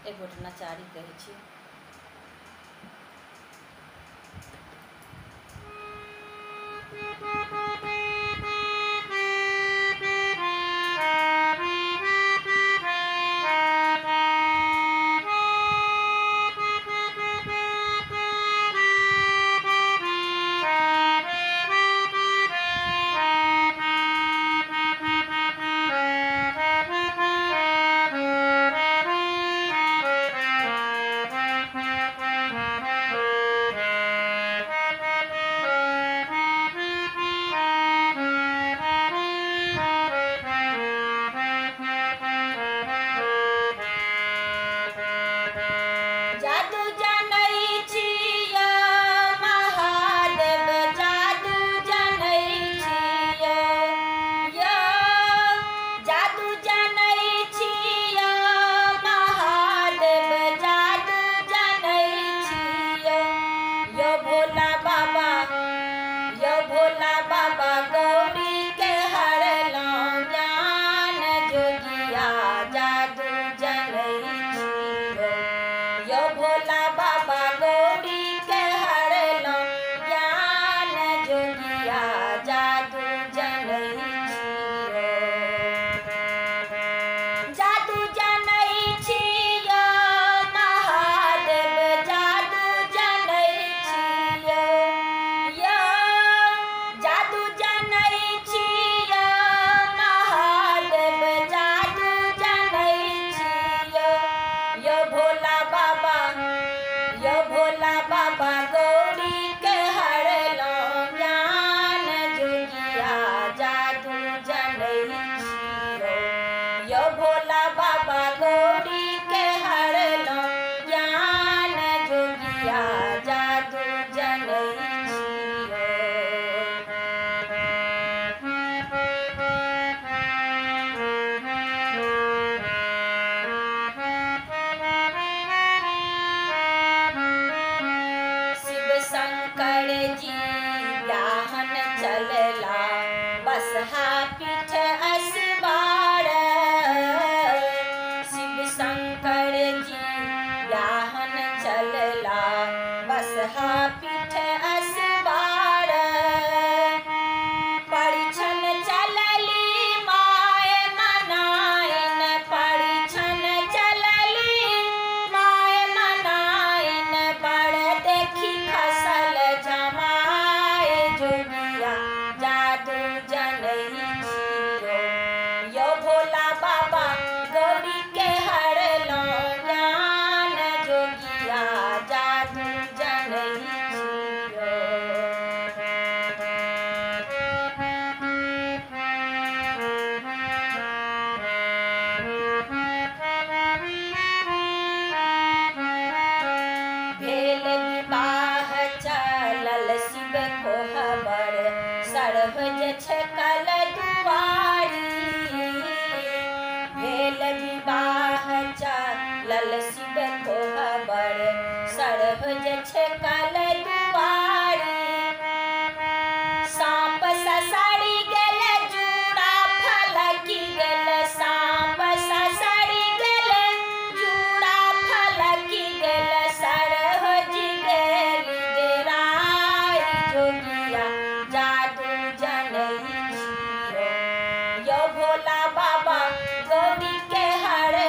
एक गोटे नचारी कहै छी। भोला बाबा गौरी के हर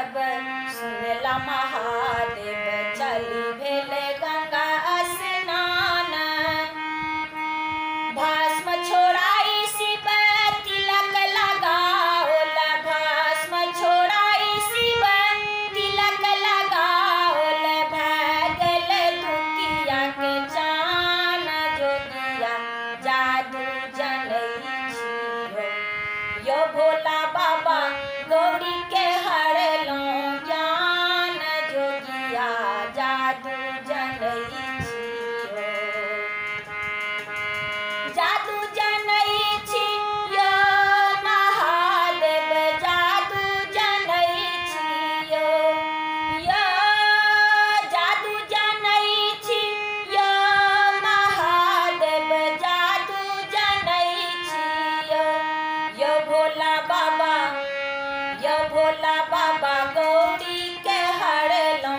जब सुनला महादेव चली भेल गंगा स्नान। भस्म छोड़ाई शिव तिलक लगाओल, भस्म छोड़ाई शिव तिलक लगाओल। भगल दुखिया के जान जोगिया जादू जनई छियो। यो भोला बाबा गौरी के हरलो ज्ञान जोगिया जादू जनई छियो। जादू जनई छियो महादेव जादू जनई छियो। यो जादू जनई छियो महादेव जादू जनई छियो। यो भोला बाबा गौरी के हरलो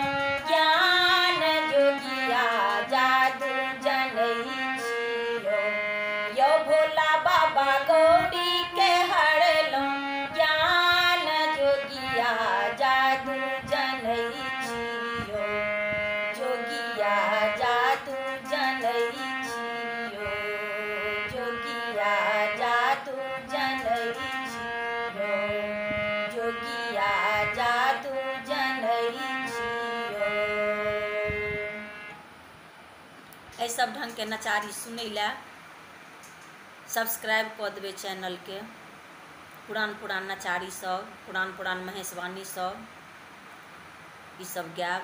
ज्ञान जोगिया जादू जनई छियो। यो भोला बाबा गौरी के हरलो ज्ञान जोगिया जादू जनई छियो। जोगिया जादू जनई छियो। जोगिया जादू जनई छियो। जोगिया जादू जनई छियो। एहि सब ढंग के नचारी सुनै ला सब्सक्राइब कऽ देबै चैनल के। पुरान नचारी सब, पुरान महेशवाणी सब ई सब गायब।